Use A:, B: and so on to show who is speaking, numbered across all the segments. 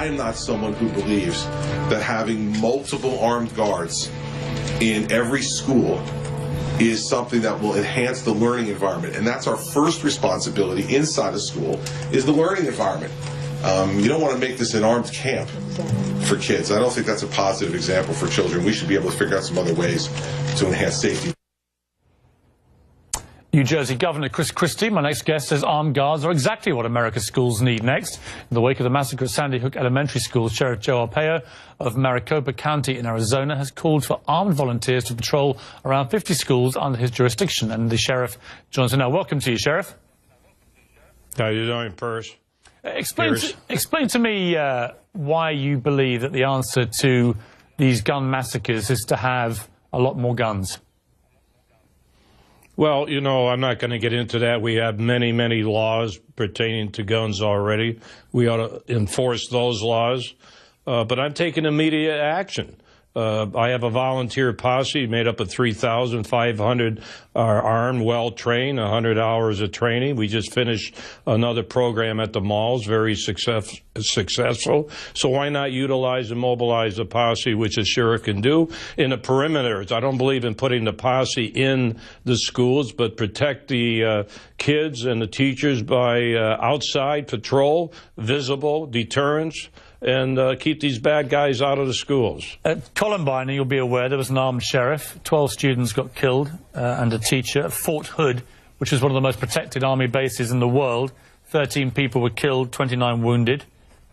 A: I am not someone who believes that having multiple armed guards in every school is something that will enhance the learning environment. And that's our first responsibility inside a school, is the learning environment. You don't want to make this an armed camp for kids. I don't think that's a positive example for children. We should be able to figure out some other ways to enhance safety.
B: New Jersey Governor Chris Christie, my next guest, says armed guards are exactly what America's schools need next. In the wake of the massacre at Sandy Hook Elementary School, Sheriff Joe Arpaio of Maricopa County in Arizona has called for armed volunteers to patrol around 50 schools under his jurisdiction. And the sheriff joins us now. Welcome to you, Sheriff.
C: How you doing, Piers?
B: Explain to me why you believe that the answer to these gun massacres is to have a lot more guns.
C: Well, you know, I'm not going to get into that. We have many, many laws pertaining to guns already. We ought to enforce those laws. But I'm taking immediate action. I have a volunteer posse made up of 3,500 are armed, well-trained, 100 hours of training. We just finished another program at the malls, very successful. So why not utilize and mobilize the posse, which a sheriff can do, in the perimeters? I don't believe in putting the posse in the schools, but protect the kids and the teachers by outside patrol, visible, deterrence, and keep these bad guys out of the schools.
B: At Columbine, you'll be aware, there was an armed sheriff. 12 students got killed and a teacher. At Fort Hood, which is one of the most protected Army bases in the world, 13 people were killed, 29 wounded.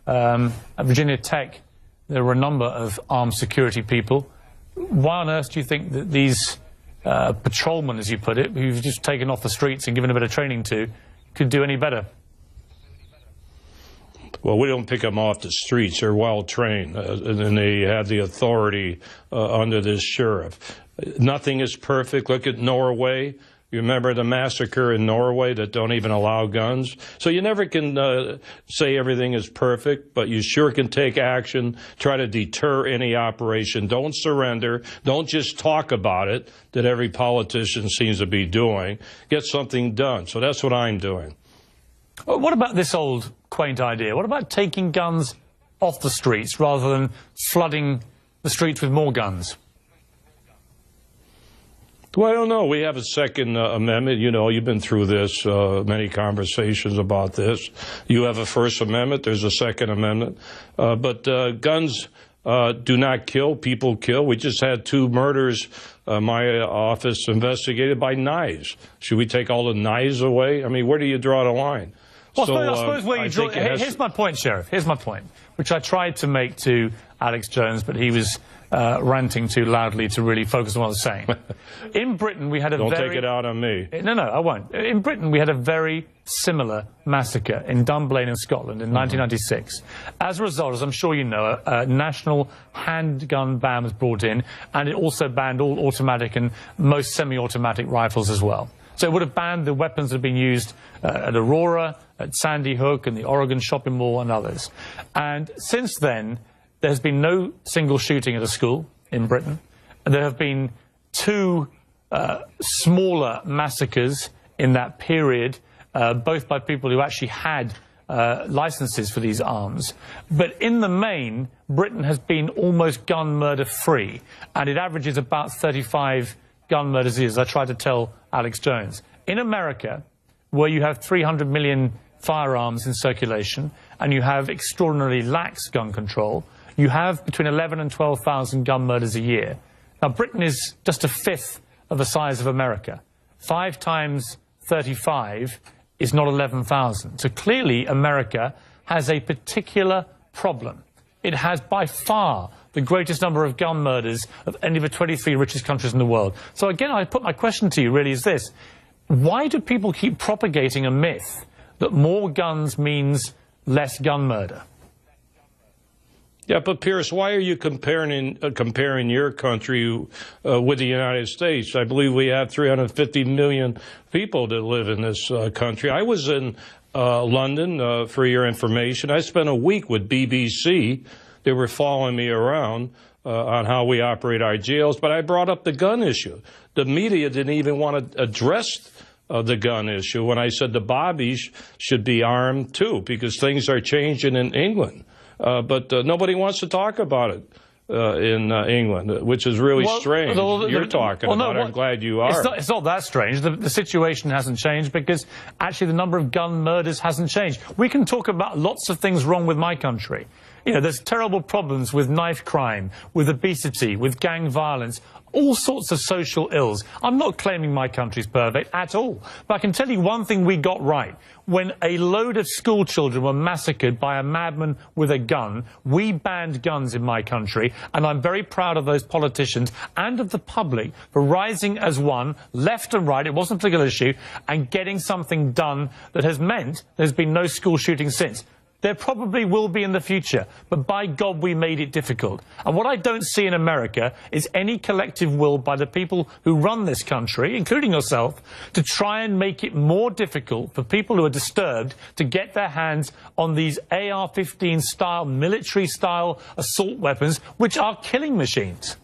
B: At Virginia Tech, there were a number of armed security people. Why on earth do you think that these patrolmen, as you put it, who you've just taken off the streets and given a bit of training to, could do any better?
C: Well, we don't pick them off the streets. They're well-trained, and they have the authority under this sheriff. Nothing is perfect. Look at Norway. You remember the massacre in Norway that don't even allow guns? So you never can say everything is perfect, but you sure can take action, try to deter any operation. Don't surrender. Don't just talk about it, that every politician seems to be doing. Get something done. So that's what I'm doing.
B: What about this old quaint idea? What about taking guns off the streets rather than flooding the streets with more guns?
C: Well, I don't know. We have a Second Amendment. You know, you've been through this, many conversations about this. You have a First Amendment. There's a Second Amendment. But guns do not kill. People kill. We just had 2 murders, my office investigated, by knives. Should we take all the knives away? I mean, where do you draw the line?
B: Well, I suppose where you draw... Here's my point, Sheriff. Here's my point, which I tried to make to Alex Jones, but he was ranting too loudly to really focus on what I was saying. In Britain, we had a
C: Don't take it out on me.
B: No, I won't. In Britain, we had a very similar massacre in Dunblane in Scotland in 1996. As a result, as I'm sure you know, a national handgun ban was brought in, and it also banned all automatic and most semi-automatic rifles as well. So it would have banned the weapons that have been used at Aurora, at Sandy Hook, and the Oregon shopping mall, and others. And since then, there has been no single shooting at a school in Britain. And there have been 2 smaller massacres in that period, both by people who actually had licenses for these arms. But in the main, Britain has been almost gun murder free, and it averages about 35 gun murders a year, as I tried to tell Alex Jones. In America, where you have 300 million firearms in circulation, and you have extraordinarily lax gun control, you have between 11 and 12,000 gun murders a year. Now, Britain is just a fifth of the size of America. 5 times 35 is not 11,000. So clearly, America has a particular problem. It has by far the greatest number of gun murders of any of the 23 richest countries in the world. So again, I put my question to you really is this. Why do people keep propagating a myth that more guns means less gun murder?
C: Yeah, but Piers, why are you comparing your country with the United States? I believe we have 350 million people that live in this country. I was in London, for your information. I spent a week with BBC. They were following me around on how we operate our jails, but I brought up the gun issue. The media didn't even want to address the gun issue when I said the bobbies should be armed too, because things are changing in England. but nobody wants to talk about it in England, which is really strange. You're talking about it. I'm glad you are.
B: It's not that strange. The situation hasn't changed because actually the number of gun murders hasn't changed. We can talk about lots of things wrong with my country. You know, there's terrible problems with knife crime, with obesity, with gang violence, all sorts of social ills. I'm not claiming my country's perfect at all. But I can tell you one thing we got right. When a load of school children were massacred by a madman with a gun, we banned guns in my country. And I'm very proud of those politicians and of the public for rising as one, left and right, it wasn't a political issue, and getting something done that has meant there's been no school shooting since. There probably will be in the future, but by God, we made it difficult. And what I don't see in America is any collective will by the people who run this country, including yourself, to try and make it more difficult for people who are disturbed to get their hands on these AR-15 style, military style assault weapons, which are killing machines.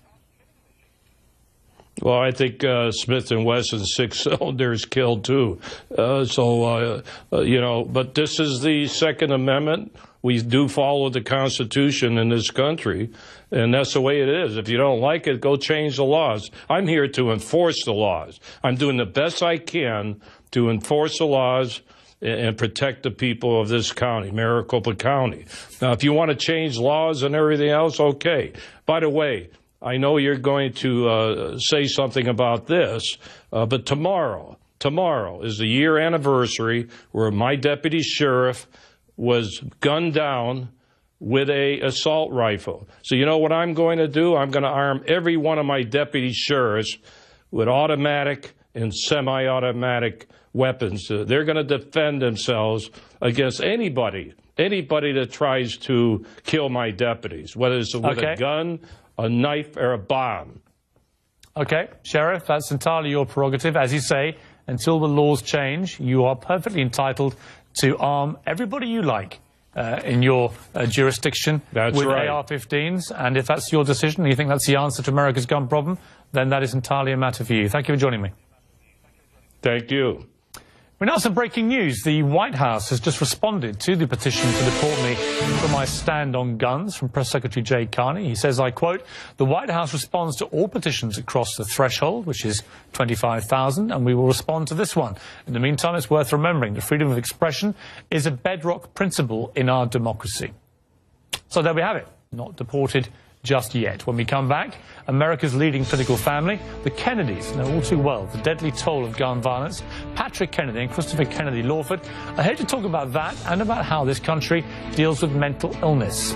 C: Well, I think Smith & Wesson's 6-cylinders killed too. You know, but this is the Second Amendment. We do follow the Constitution in this country, and that's the way it is. If you don't like it, go change the laws. I'm here to enforce the laws. I'm doing the best I can to enforce the laws and protect the people of this county, Maricopa County. Now, if you want to change laws and everything else, okay. By the way, I know you're going to say something about this, but tomorrow is the year anniversary where my deputy sheriff was gunned down with a assault rifle. So you know what I'm going to do? I'm going to arm every one of my deputy sheriffs with automatic and semi-automatic weapons. They're going to defend themselves against anybody that tries to kill my deputies, whether it's with a gun, a knife, or a bomb.
B: Okay, Sheriff, that's entirely your prerogative. As you say, until the laws change, you are perfectly entitled to arm everybody you like in your jurisdiction with AR-15s. And if that's your decision and you think that's the answer to America's gun problem, then that is entirely a matter for you. Thank you for joining me.
C: Thank you.
B: We now have some breaking news. The White House has just responded to the petition to deport me for my stand on guns from Press Secretary Jay Carney. He says, I quote, "The White House responds to all petitions that cross the threshold, which is 25,000, and we will respond to this one. In the meantime, it's worth remembering that freedom of expression is a bedrock principle in our democracy." So there we have it. Not deported just yet. When we come back, America's leading political family, the Kennedys, know all too well the deadly toll of gun violence. Patrick Kennedy and Christopher Kennedy Lawford are here to talk about that and about how this country deals with mental illness.